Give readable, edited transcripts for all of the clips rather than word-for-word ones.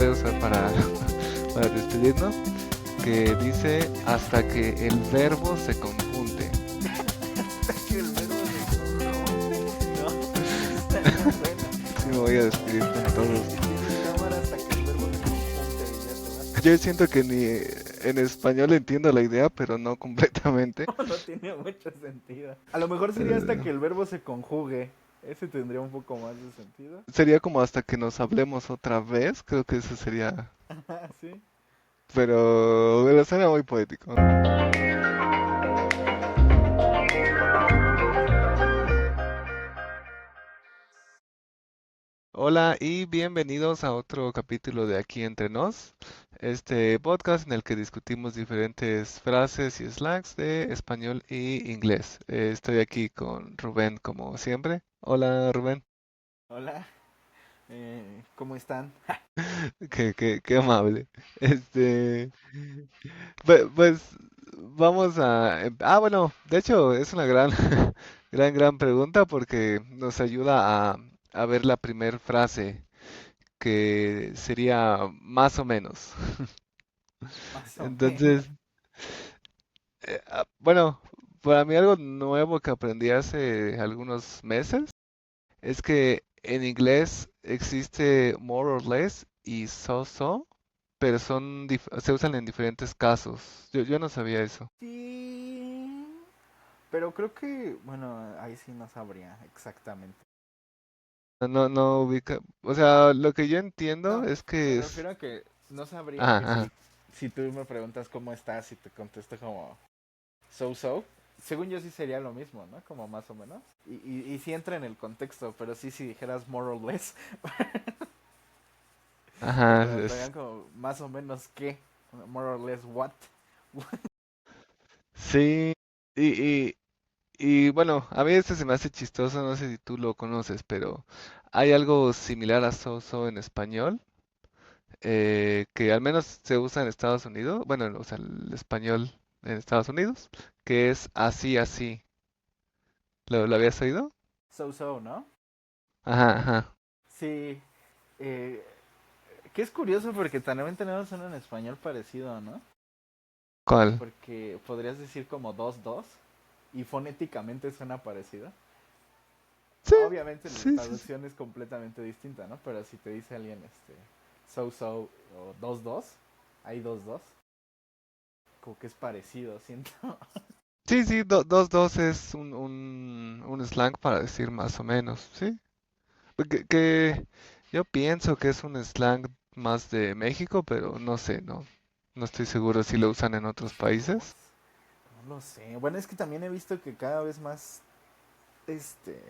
voy a usar para, para despedirnos, que dice hasta que el verbo se conjunte. Que el verbo se conjunte. No, sí estaría buena. Sí, me voy a despedir con Hasta todos. que se llamara hasta que el verbo se conjunte y ya Yo siento que ni en español entiendo la idea, pero no completamente. está. No tiene mucho sentido. A lo mejor sería hasta Eh, que el verbo se conjugue. Ese tendría un poco más de sentido. Sería como hasta que nos hablemos otra vez, creo que eso sería, Sí. pero suena muy poético. Hola y bienvenidos a otro capítulo de Aquí Entre Nos, este podcast en el que discutimos diferentes frases y slangs de español y inglés. Estoy aquí con Rubén como siempre. Hola Rubén, Hola. ¿Cómo están? qué amable. Este, pues vamos a... bueno, de hecho es una gran, gran pregunta porque nos ayuda a ver la primer frase que sería más o menos. Más o menos. Entonces, bueno, para mí algo nuevo que aprendí hace algunos meses es que en inglés existe more or less y so, pero se usan en diferentes casos. Yo no sabía eso. Sí. Pero creo que, bueno, ahí sí no sabría exactamente. No ubica, o sea, lo que yo entiendo No, es me que es, refiero a que no sabría ajá, que ajá. si tú me preguntas cómo estás y te contesto como so. Según yo sí sería lo mismo, ¿no? Como más o menos. Y sí entra en el contexto, pero sí si dijeras more or less, te Ajá, preguntarían como más o menos qué, more or less what. sí, y, y, y bueno, a mí este se me hace chistoso, no sé si tú lo conoces, pero hay algo similar a so en español, que al menos se usa en Estados Unidos, bueno, o sea, el español en Estados Unidos, que es así, así. ¿Lo habías oído? So, ¿no? Ajá, ajá. Sí, eh, que es curioso porque también tenemos uno en español parecido, ¿no? ¿Cuál? Porque podrías decir como dos y fonéticamente suena parecido. Sí, Obviamente la sí, sí, sí. traducción es completamente distinta, ¿no? Pero si te dice alguien so o dos, hay dos, como que es parecido, siento. Sí, sí, dos es un slang para decir más o menos, ¿sí? Que yo pienso que es un slang más de México, pero no sé, no estoy seguro si lo usan en otros Híjoles, países. no lo sé. Bueno, es que también he visto que cada vez más este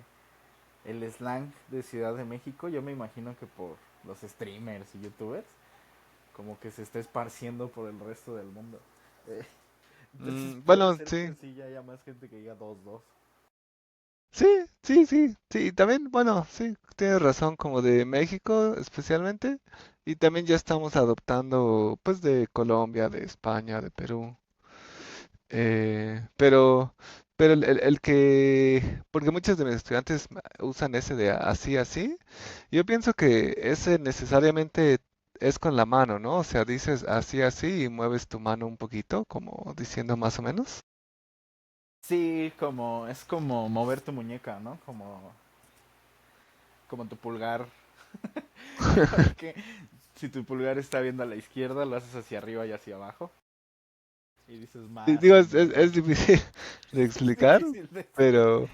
el slang de Ciudad de México, yo me imagino que por los streamers y youtubers, como que se está esparciendo por el resto del mundo. Eh, entonces puede Bueno, ser que sí, sí ya haya más gente que diga dos. sí, sí, también, bueno, sí, tienes razón, como de México especialmente, y también ya estamos adoptando, pues, de Colombia, de España, de Perú. Pero el que, porque muchos de mis estudiantes usan ese de así, así, yo pienso que ese necesariamente es con la mano, ¿no? O sea, dices así, así y mueves tu mano un poquito, como diciendo más o menos. Sí, como es como mover tu muñeca, ¿no? Como tu pulgar. Que si tu pulgar está viendo a la izquierda, lo haces hacia arriba y hacia abajo. Y dices más Digo, o menos. es difícil de Es explicar, difícil de explicar. pero,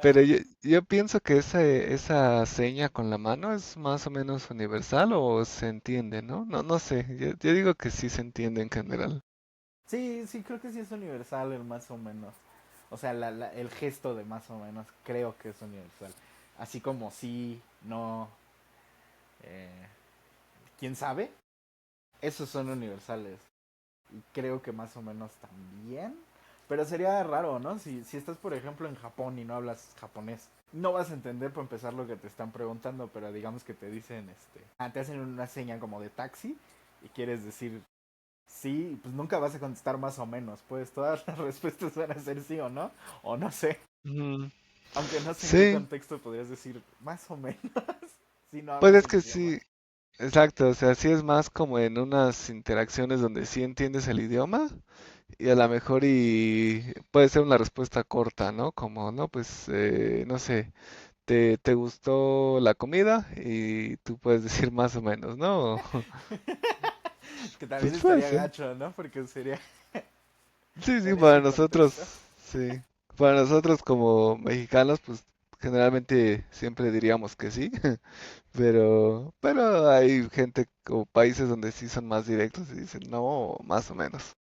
pero Ajá. yo pienso que esa seña con la mano es más o menos universal o se entiende, ¿no? No sé, yo digo que sí se entiende en general. Sí, creo que sí es universal el más o menos. O sea, el gesto de más o menos creo que es universal. Así como sí, no, eh, quién sabe, esos son universales. Y creo que más o menos también. Pero sería raro, ¿no? Si estás, por ejemplo, en Japón y no hablas japonés, no vas a entender para empezar lo que te están preguntando, pero digamos que te dicen, te hacen una seña como de taxi y quieres decir sí, pues nunca vas a contestar más o menos, pues todas las respuestas van a ser sí o no sé. Ujú. Aunque no sé en qué Sí, contexto podrías decir más o menos si no pues hablas es el que idioma. sí, exacto, o sea, sí es más como en unas interacciones donde sí entiendes el idioma y a lo mejor y puede ser una respuesta corta, ¿no? Como, no, pues, no sé, te gustó la comida y tú puedes decir más o menos, ¿no? Que también Pues puede estaría ser. gacho, ¿no? Porque sería Sí, sí, en para ese nosotros, contexto. sí. Para nosotros como mexicanos, pues generalmente siempre diríamos que sí, pero hay gente o países donde sí son más directos y dicen no, más o menos.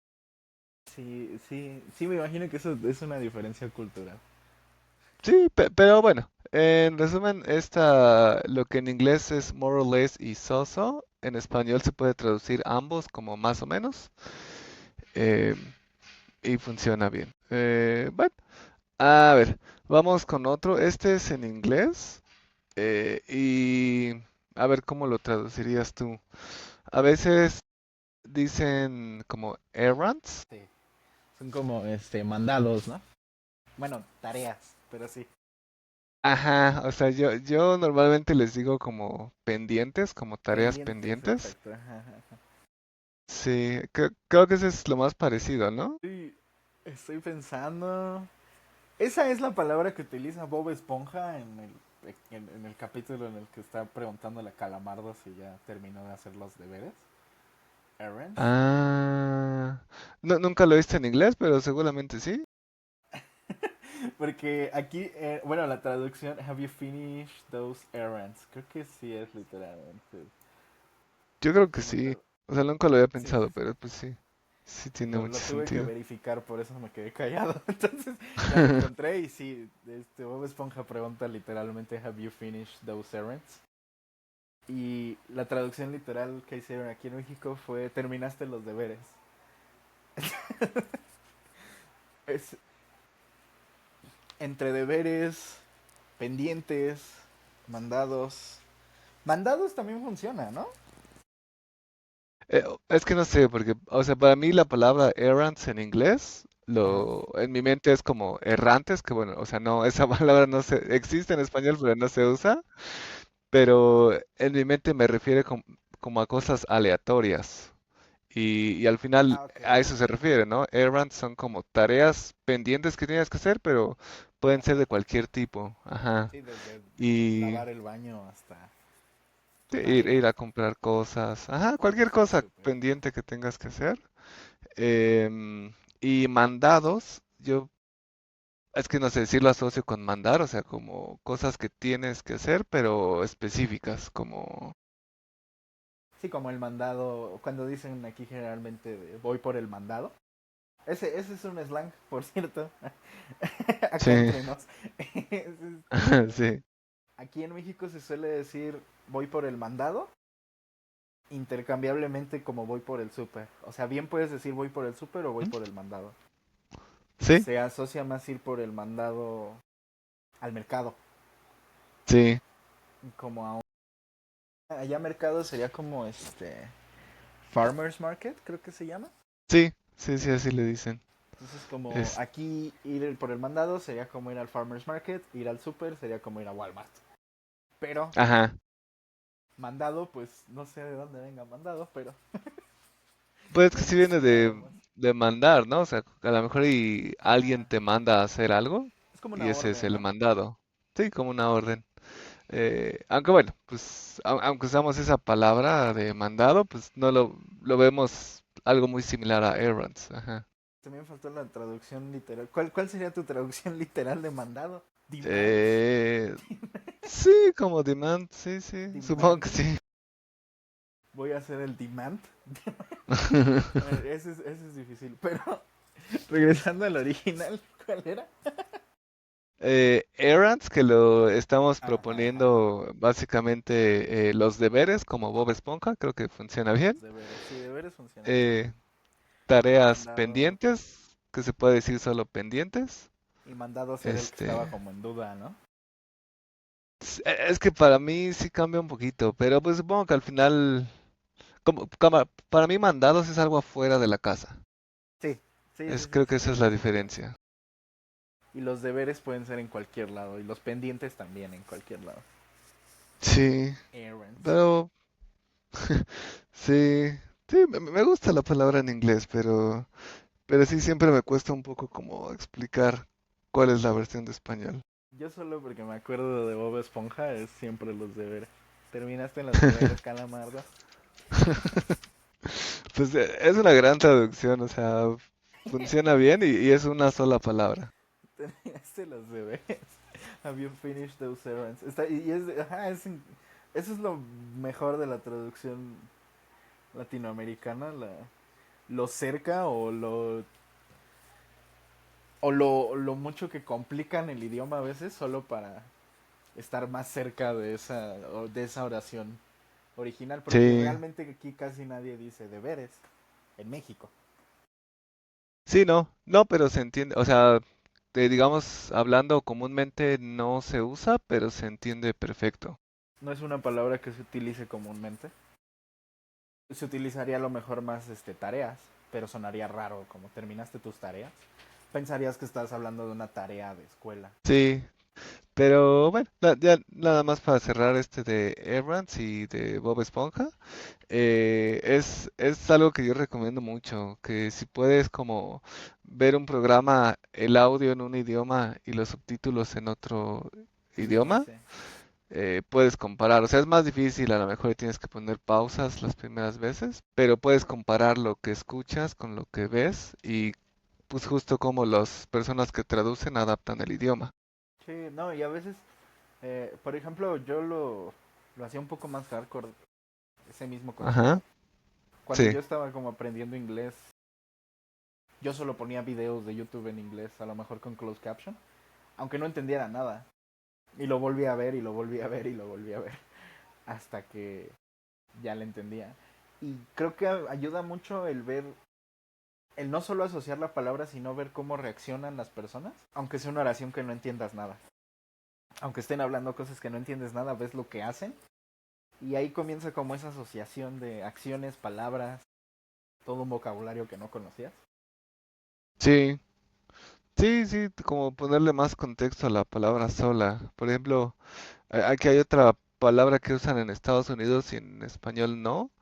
Sí, sí, sí, me imagino que eso es una diferencia cultural. Sí, pero bueno, en resumen, lo que en inglés es more or less y so-so, en español se puede traducir ambos como más o menos, eh, y funciona bien. Bueno, a ver, vamos con otro. Este es en inglés, y a ver cómo lo traducirías tú. A veces dicen como errands. Sí. Son como mandados, ¿no? Bueno, tareas, pero sí. Ajá, o sea, yo normalmente les digo como pendientes, como tareas Pendientes, pendientes. exacto. Ajá, ajá. Sí, creo que ese es lo más parecido, ¿no? Sí, estoy pensando. Esa es la palabra que utiliza Bob Esponja en el capítulo en el que está preguntándole a Calamardo si ya terminó de hacer los deberes. Errands. Ah, no, nunca lo he visto en inglés, pero seguramente sí. Porque aquí, bueno, la traducción, have you finished those errands? Creo que sí es literalmente. Yo creo que Sí, sí. O sea, nunca lo había sí, sí, pensado, sí. pero pues sí, sí tiene mucho Lo tuve que sentido. verificar, por eso me quedé callado. Entonces ya lo encontré y sí, Bob Esponja pregunta literalmente, have you finished those errands? Y la traducción literal que hicieron aquí en México fue, terminaste los deberes. Es entre deberes, pendientes, mandados. Mandados también funciona, ¿no? Es que no sé, porque, o sea, para mí la palabra errands en inglés, Ajá. en mi mente es como errantes, que bueno, o sea, no, esa palabra no se, existe en español, pero no se usa, pero en mi mente me refiere como a cosas aleatorias. Y al final Ah, ok, a ok. eso se refiere, ¿no? Errands son como tareas pendientes que tienes que hacer, pero Por pueden ser de hacer. cualquier tipo. Ajá. Sí, desde Y lavar el baño hasta tu sí, ir tarea. a comprar cosas. Ajá, Ir a cualquier hacer el cosa súper. pendiente que tengas que hacer. Y mandados, yo es que no sé si lo asocio con mandar, o sea, como cosas que tienes que hacer, pero específicas, como... Sí, como el mandado, cuando dicen aquí generalmente voy por el mandado. Ese es un slang, por cierto. Acá Sí, entre nos. sí. Aquí en México se suele decir voy por el mandado, intercambiablemente como voy por el súper. O sea, bien puedes decir voy por el súper o voy por el mandado. Sí, Se asocia más ir por el mandado al mercado. sí, Como a allá mercado sería como Farmers Market, creo que se llama. sí, sí, sí, así le dicen. Entonces como Es, aquí ir por el mandado sería como ir al Farmers Market, ir al super sería como ir a Walmart. Pero ajá. mandado, pues no sé de dónde venga mandado, pero Pues que lo sí hemos viene usado más. de mandar, ¿no? O sea, a lo mejor y alguien Ajá. te manda a hacer algo Es como y una ese es orden, el ¿no? mandado. Sí, como una orden. Aunque bueno, pues aunque usamos esa palabra de mandado, pues no lo vemos algo muy similar a errands. Ajá. También faltó la traducción literal. ¿Cuál sería tu traducción literal de mandado? Demand. Eh, sí, como demand, sí, sí, supongo Demand. que sí. Voy a hacer el demand. Ese es difícil. Pero regresando al original, ¿cuál era? Errands, que lo estamos Ajá, ajá. proponiendo básicamente los deberes como Bob Esponja, creo que funciona bien. Los deberes. Sí, deberes funciona muy Eh, bien. Y tareas mandado. pendientes, que se puede decir solo pendientes. Y mandado ser el que estaba Este, como en duda, ¿no? es que para mí sí cambia un poquito, pero pues supongo que al final, para mí mandados es algo afuera de la casa. Sí, sí, sí, sí, Creo que sí, esa es tiene la sentido. diferencia. Y los deberes pueden ser en cualquier lado. Y los pendientes también en cualquier lado. Sí, Errands. pero Sí, sí, me gusta la palabra en inglés, pero sí siempre me cuesta un poco como explicar cuál es la versión de español. Yo solo porque me acuerdo de Bob Esponja es siempre los deberes. Terminaste en los deberes, calamardo. Pues es una gran traducción, o sea, funciona bien y es una sola palabra. Terminaste los deberes. Have you finished those errands? Y eso es lo mejor de la traducción latinoamericana, lo cerca o lo mucho que complican el idioma a veces solo para estar más cerca de esa oración original, porque Sí, realmente aquí casi nadie dice deberes en México. sí, no, no, pero se entiende, o sea, digamos, hablando comúnmente no se usa, pero se entiende perfecto. No es una palabra que se utilice comúnmente. Se utilizaría a lo mejor más tareas, pero sonaría raro como terminaste tus tareas. Pensarías que estás hablando de una tarea de escuela. Sí, pero bueno, ya nada más para cerrar este de Errands y de Bob Esponja, es algo que yo recomiendo mucho, que si puedes como ver un programa, el audio en un idioma y los subtítulos en otro Sí, idioma, sí. puedes comparar. O sea, es más difícil, a lo mejor tienes que poner pausas las primeras veces, pero puedes comparar lo que escuchas con lo que ves y pues justo como las personas que traducen adaptan el idioma. Sí, no, y a veces, por ejemplo, yo lo hacía un poco más hardcore, ese mismo Ajá, concepto. Cuando sí, yo estaba como aprendiendo inglés, yo solo ponía videos de YouTube en inglés, a lo mejor con closed caption, aunque no entendiera nada. Y lo volví a ver y lo volví a ver y lo volví a ver hasta que ya le entendía. Y creo que ayuda mucho el no solo asociar la palabra, sino ver cómo reaccionan las personas, aunque sea una oración que no entiendas nada. Aunque estén hablando cosas que no entiendes nada, ves lo que hacen. Y ahí comienza como esa asociación de acciones, palabras, todo un vocabulario que no conocías. sí, sí, sí, como ponerle más contexto a la palabra sola. Por ejemplo, aquí hay otra palabra que usan en Estados Unidos y en español no.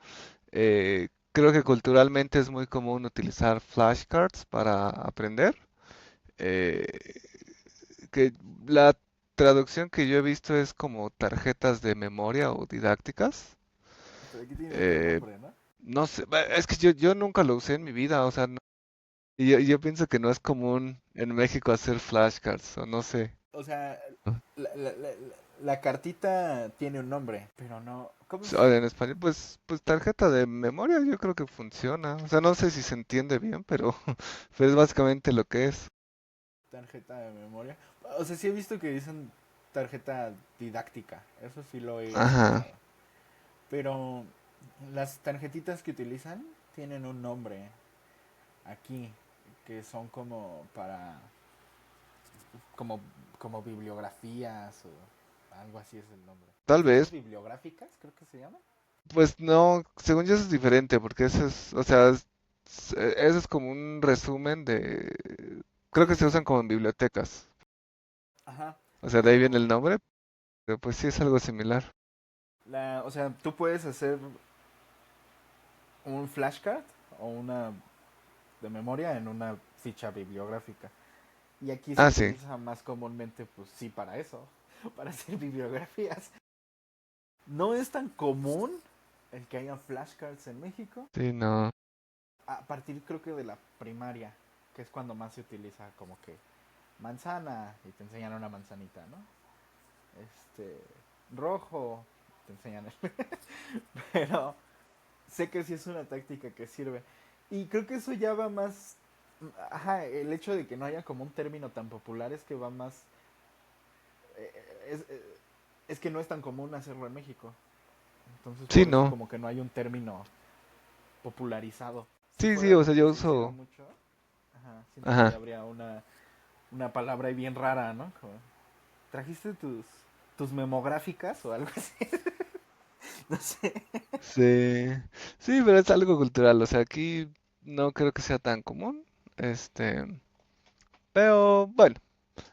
Creo que culturalmente es muy común utilizar flashcards para aprender. eh, que la traducción que yo he visto es como tarjetas de memoria o didácticas. Pero aquí tiene otro Eh, nombre, ¿no? no sé, es que yo nunca lo usé en mi vida, o sea, y yo pienso que no es común en México hacer flashcards, o no sé. O sea, la cartita tiene un nombre, pero no. ¿Cómo O se...? en español, pues tarjeta de memoria yo creo que funciona. O sea, no sé si se entiende bien, pero, pero es básicamente lo que es. Tarjeta de memoria. O sea, sí he visto que dicen tarjeta didáctica. Eso sí lo he Ajá. escuchado. Pero las tarjetitas que utilizan tienen un nombre aquí, que son como para, como, como bibliografías o algo así es el nombre. Tal Fichas vez, bibliográficas, creo que se llama. pues no, según yo eso es diferente, porque ese es, o sea, ese es como un resumen creo Sí, que se sí, usan sí. como en bibliotecas. Ajá. O sea, de ahí viene Pero el nombre, pero pues sí es algo similar. o sea, tú puedes hacer un flashcard o una de memoria en una ficha bibliográfica. Y aquí se Ah, sí, utiliza más comúnmente, pues sí, para eso, para hacer bibliografías. No es tan común el que haya flashcards en México, sí, no. a partir creo que de la primaria, que es cuando más se utiliza como que manzana y te enseñan una manzanita, ¿no? Este, rojo, te enseñan el... Pero sé que sí es una táctica que sirve. Y creo que eso ya va más... Ajá, el hecho de que no haya como un término tan popular es que va más... es que no es tan común hacerlo en México. Entonces Sí, por eso no. como que no hay un término popularizado. Si Sí, sí, fuera o algo sea, que yo se hiciera uso. mucho, ajá, siento que ya Ajá. habría una palabra ahí bien rara, ¿no? Como, ¿trajiste tus memográficas o algo así? No sé. Sí, sí, pero es algo cultural, o sea, aquí no creo que sea tan común, pero bueno.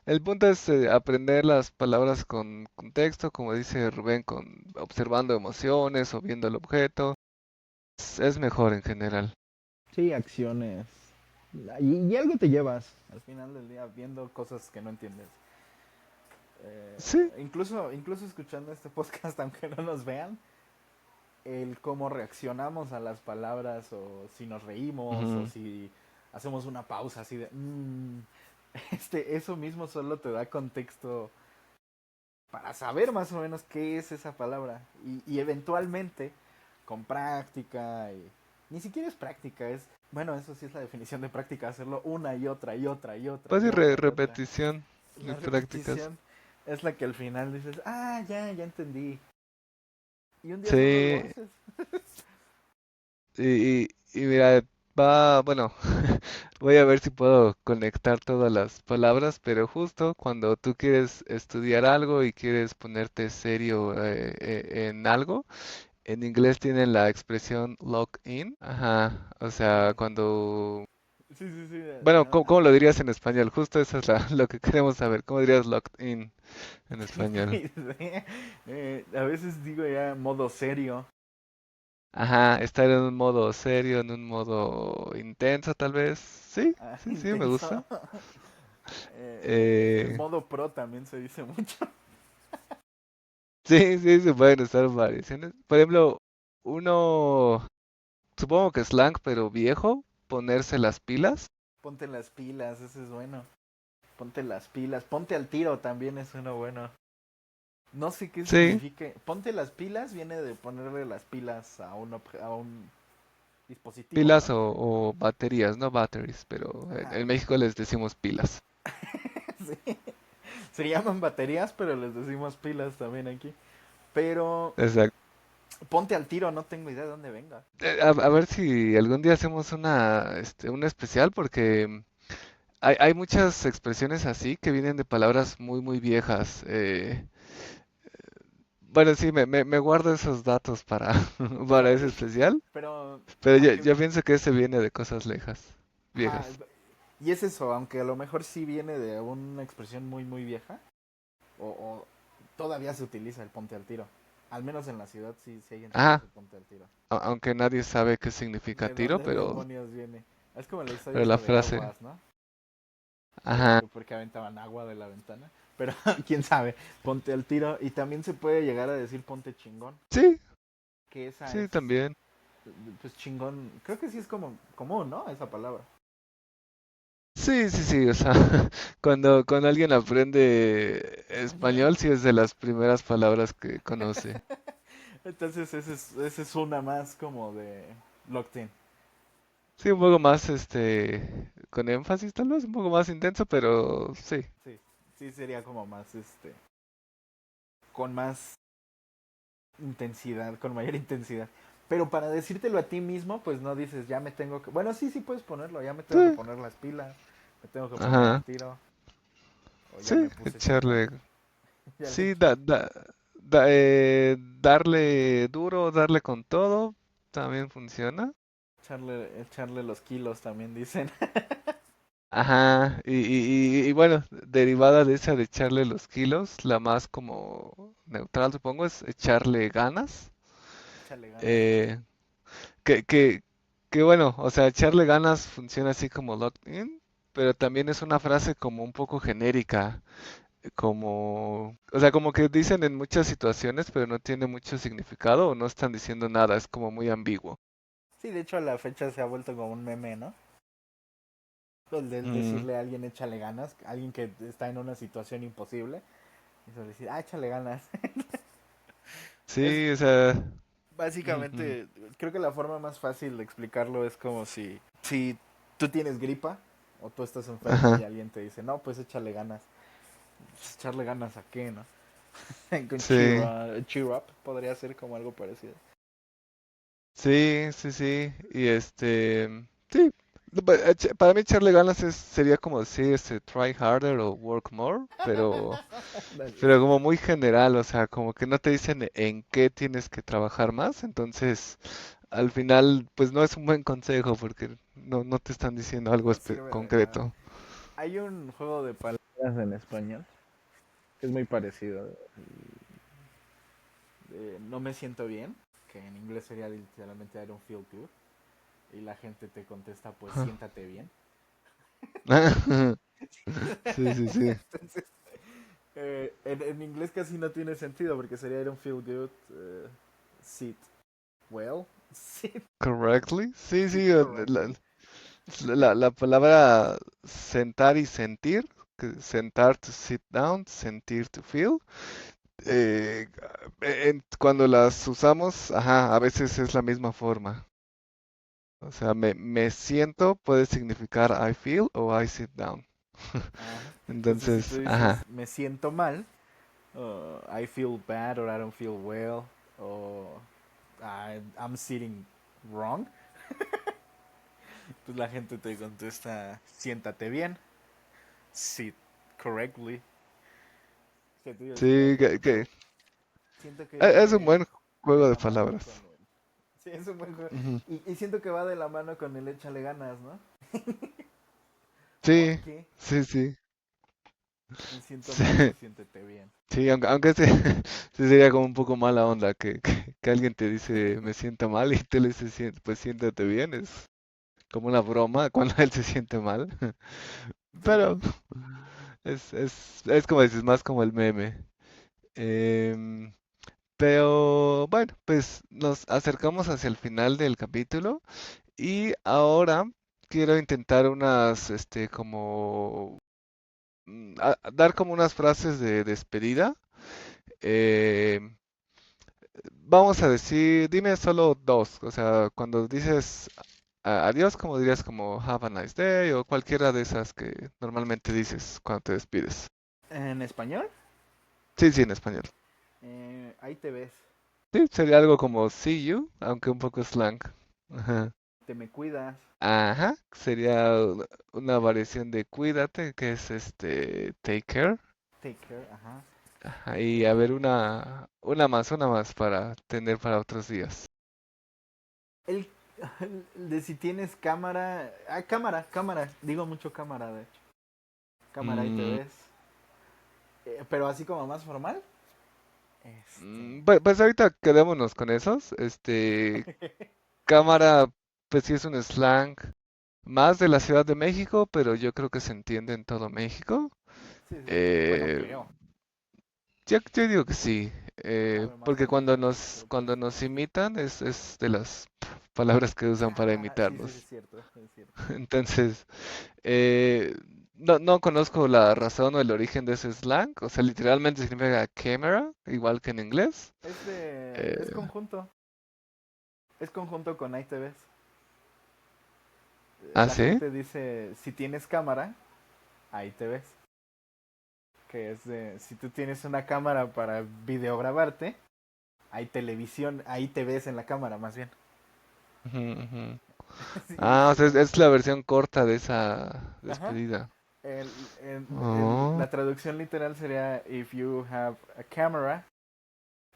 El punto es aprender las palabras con contexto, como dice Rubén, con observando emociones o viendo el objeto. Es mejor en general. Sí, acciones. Y algo te llevas al final del día viendo cosas que no entiendes. Sí, Incluso escuchando este podcast, aunque no nos vean, el cómo reaccionamos a las palabras o si nos reímos o ujú. si hacemos una pausa así de eso mismo solo te da contexto para saber más o menos qué es esa palabra y eventualmente con práctica y ni siquiera es práctica, es bueno, eso sí es la definición de práctica, hacerlo una y otra y otra y otra Pues y sí, otra y otra. repetición y La prácticas. repetición es la que al final dices, ah, ya entendí. Y un día solo lo Sí, haces. y mira, bueno, voy a ver si puedo conectar todas las palabras, pero justo cuando tú quieres estudiar algo y quieres ponerte serio en algo, en inglés tienen la expresión lock in, ajá, o sea, Sí, cuando, sí. bueno, ¿cómo lo dirías en español? Justo eso es lo que queremos saber, ¿cómo dirías locked in en español? Sí, a veces digo ya modo serio. Ajá, estar en un modo serio, en un modo intenso tal vez. Sí, sí, sí, me Intenso. gusta. Eh, Modo pro también se dice mucho. sí, sí, se pueden usar variaciones. Por ejemplo, uno, supongo que slang, pero viejo, ponerse las pilas. Ponte las pilas, ese es bueno. Ponte las pilas. Ponte al tiro también es uno bueno. No sé qué Sí, significa. Ponte las pilas viene de ponerle las pilas a un dispositivo, pilas ¿no? o baterías, no batteries, pero Ajá. en México les decimos pilas. Sí. Se llaman baterías, pero les decimos pilas también aquí. Pero Exacto. ponte al tiro, no tengo idea de dónde venga. A ver si algún día hacemos un especial porque hay muchas expresiones así que vienen de palabras muy, muy viejas. Bueno, sí, me guardo esos datos para, para Pero, ese especial, pero, pero yo, aunque, yo pienso que ese viene de cosas ajá, viejas. y es eso, aunque a lo mejor sí viene de una expresión muy vieja, o todavía se utiliza el ponte al tiro. Al menos en la ciudad sí hay gente que Ah, dice ponte al tiro. aunque nadie sabe qué significa ¿De tiro, dónde demonios viene? Es como la historia pero la esta de frase, aguas, ¿no? ajá, Que porque aventaban agua de la ventana. Pero quién sabe, ponte al tiro. Y también se puede llegar a decir ponte chingón. sí, Que esa sí, es, también. pues chingón. Creo que sí es como común, ¿no? Esa palabra. Sí, sí, sí, o sea, cuando alguien aprende Español. español, sí es de las primeras palabras que conoce. Entonces ese es una más como de locked in. Sí, un poco más, con énfasis tal vez, un poco más intenso, pero sí. Sí, sí sería como más, con más intensidad, con mayor intensidad. Pero para decírtelo a ti mismo, pues no dices, ya me tengo que... Bueno, sí puedes ponerlo, ya me tengo que Sí, poner las pilas, me tengo que poner al ajá, tiro, o ya sí, me puse chingón, echarle, ya le sí, eché. darle duro, darle con todo, también funciona. Echarle los kilos también dicen. Ajá, y bueno, derivada de esa de echarle los kilos, la más como neutral supongo es echarle ganas. Échale ganas. Eh, que, que, que bueno, o sea, echarle ganas funciona así como locked in, pero también es una frase como un poco genérica, como, o sea, como que dicen en muchas situaciones, pero no tiene mucho significado o no están diciendo nada, es como muy ambiguo. Sí, de hecho a la fecha se ha vuelto como un meme, ¿no? El de Mm, decirle a alguien échale ganas, alguien que está en una situación imposible, y solo decir, ah, échale ganas. Es sí, o sea, ujú, básicamente, creo que la forma más fácil de explicarlo es como si tú tienes gripa o tú estás enfermo y ajá, alguien te dice, no, pues échale ganas. Pues, echarle ganas a qué, ¿no? Con sí. cheer up podría ser como algo parecido. Sí, sí, sí. Y sí. Para mí echarle ganas sería como decir try harder o work more, Dale, pero sí. como muy general, o sea, como que no te dicen en qué tienes que trabajar más, entonces al final pues no es un buen consejo porque no te están diciendo algo No sirve de nada. concreto. Hay un juego de palabras ganas en español. Es muy parecido. No me siento bien, que en inglés sería literalmente I don't feel good. Y la gente te contesta, pues Ajá. siéntate bien. Sí, sí, sí. Entonces, en inglés casi no tiene sentido porque sería I don't feel good, sit well, sit, Correctly. Sí, sit sí. correctly. La palabra sentar y sentir, sentar to sit down, sentir to feel. eh, Cuando las usamos, ajá, a veces es la misma forma. O sea, me siento puede significar I feel o I sit down. Ajá. Entonces, si tú Entonces, dices ajá. me siento mal, I feel bad or I don't feel well, o I'm sitting wrong, pues la gente te contesta siéntate bien, sit correctly. Que tú dices, Sí, siento es un que buen va de juego de la mano con palabras. el... Sí, es un buen juego. Ujú. Y siento que va de la mano con el échale ganas, ¿no? ¿Por Sí, qué? sí, sí. Me siento Sí, mal, pues siéntete bien. sí, aunque sí sería como un poco mala onda que alguien te dice me siento mal y tú le dices pues siéntate bien, es como una broma cuando él se siente mal. Sí. Pero es como dices, más como el meme. Em, pero bueno, pues nos acercamos hacia el final del capítulo y ahora quiero intentar unas, como, dar como unas frases de despedida. Em, Vamos a decir, dime solo dos, o sea, cuando dices adiós, como dirías como have a nice day o cualquiera de esas que normalmente dices cuando te despides. En español, Sí, sí, en español. ahí te ves. Sí, sería algo como see you, aunque un poco slang. Ajá. Te me cuidas. Ajá, sería una variación de cuídate, que es take care. Take care, ajá. Ajá, y a ver una más para tener para otros días. El, el de si tienes cámara. Ah, cámara, cámara. Digo mucho cámara, de hecho. Cámara, ahí te Mm, ves. Pero así como más formal. pues ahorita quedémonos con esos. Cámara, pues sí es un slang más de la Ciudad de México, pero yo creo que se entiende en todo México. Sí, sí. Bueno, Eh, creo. yo digo que sí, Sabe más a porque cuando México que a nos, otro cuando país. nos imitan es de las palabras que usan para Ah, sí, sí, sí, es imitarnos. cierto, es cierto. Entonces, no conozco la razón o el origen de ese slang, o sea, literalmente significa camera, igual que en inglés. Es Eh, conjunto. Es conjunto con ahí te ves. ¿Ah, La sí? gente dice, si tienes cámara, ahí te ves. Que es de, si tú tienes una cámara para videograbarte, hay televisión, ahí te ves en la cámara, más bien. Ujú, ujú. Sí, Ah, o sea, sería. es la versión corta de esa Ajá. despedida. La Oh. traducción literal sería, if you have a camera,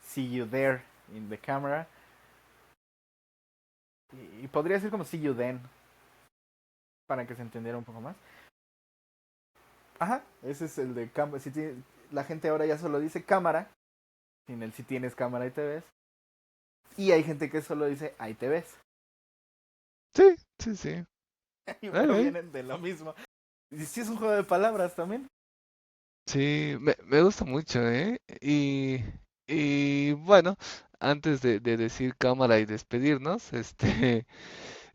see you there in the camera. Y podría ser como see you then, para que se entendiera un poco más. Ajá, ese es el de cámara. La gente ahora ya solo dice cámara, sin el si tienes cámara y te ves. Y hay gente que solo dice ahí te ves. Sí, sí, sí. Pero Ok. vienen de lo mismo. Y sí es un juego de palabras también. Sí, me gusta mucho, ¿eh? Y bueno, antes de decir cámara y despedirnos,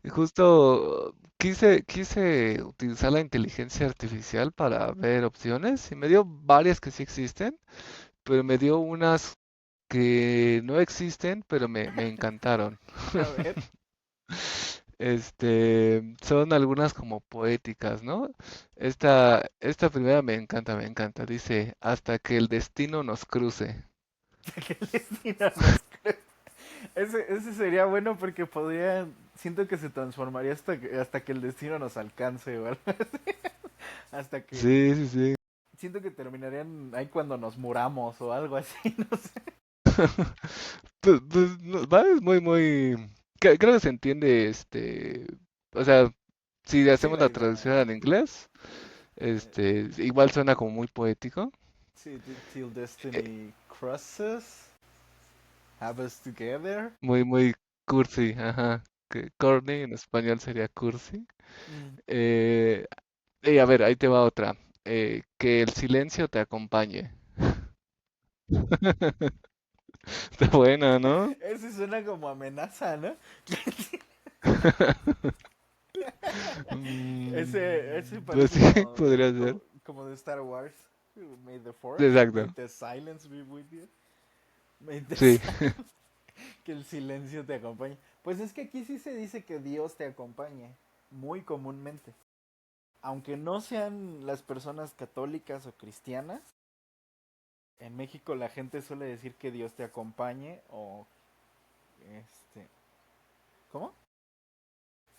justo quise utilizar la inteligencia artificial para ver opciones y me dio varias que sí existen, pero me dio unas que no existen, pero me encantaron. A ver. Son algunas como poéticas, ¿no? Esta primera me encanta, me encanta. Dice, hasta que el destino nos cruce. Que el destino nos cruce. Ese sería bueno porque podría. Siento que se transformaría hasta que el destino nos alcance o algo así. Hasta que. Sí, sí, sí. Siento que terminarían ahí cuando nos muramos o algo así, no sé. Pues, no, va, es muy, muy... Creo que se entiende, o sea, si Sí, hacemos la la idea. traducción en inglés, Eh, Igual suena como muy poético, sí, till eh, destiny crosses, have us together. muy cursi, ajá. Que corny en español sería cursi. Mm. Eh, y a ver, ahí te va otra. Que el silencio te acompañe. Está buena, ¿no? Ese suena como amenaza, ¿no? Ese Pues parece sí, podría ser. como de Star Wars. May the Force, may Exacto. the silence be with you. May the Sí. que el silencio te acompañe. Pues es que aquí sí se dice que Dios te acompañe, muy comúnmente. Aunque no sean las personas católicas o cristianas, en México la gente suele decir que Dios te acompañe o este, ¿cómo?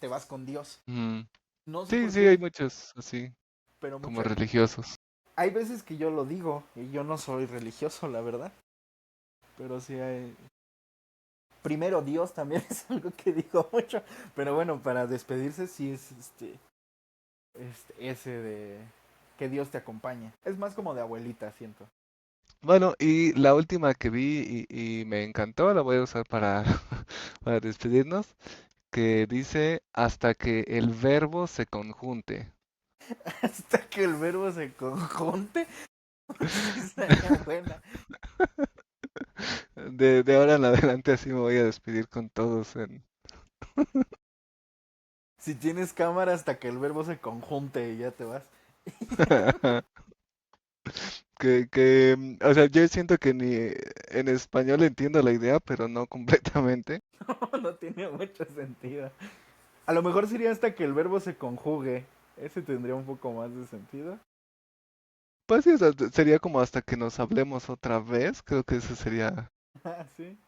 Te vas con Dios. Mm, No sé sí, por sí, hay qué, muchos así, pero como mucha religiosos. hay veces que yo lo digo y yo no soy religioso, la verdad, pero sí hay primero Dios también es algo que digo mucho, pero bueno, para despedirse sí es ese de que Dios te acompañe. Es más como de abuelita, siento. Bueno, y la última que vi y me encantó, la voy a usar para, para despedirnos, que dice hasta que el verbo se conjunte. Hasta que el verbo se conjunte, sí estaría buena. De ahora en adelante así me voy a despedir con todos en... Si tienes cámara, hasta que el verbo se conjunte y ya te vas. O sea, yo siento que ni en español entiendo la idea, pero no completamente. No tiene mucho sentido. A lo mejor sería hasta que el verbo se conjugue. Ese tendría un poco más de sentido. Pues sí, o sea, sería como hasta que nos hablemos otra vez, creo que eso sería, Ah, sí.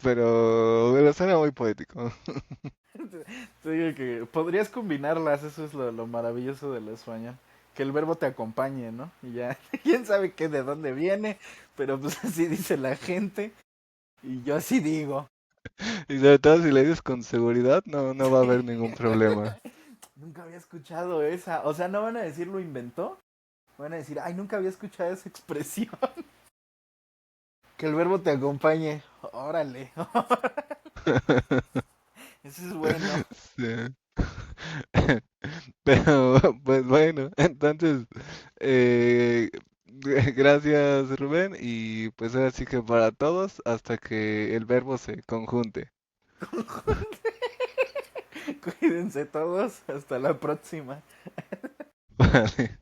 pero suena muy poético. Te digo que podrías combinarlas, eso es lo maravilloso del español. Que el verbo te acompañe, ¿no? Y ya, quién sabe qué de dónde viene, pero pues así dice la gente. Y yo así digo. Y sobre todo si le dices con seguridad, no, no va a haber ningún problema. Nunca había escuchado esa. O sea, no van a decir lo inventó. Van a decir, ay, nunca había escuchado esa expresión. Que el verbo te acompañe. Órale. Eso es bueno. Sí. Pero, pues bueno, entonces, eh, gracias Rubén y pues ahora sí que para todos hasta que el verbo se conjunte. Cuídense todos. Hasta la próxima. Vale.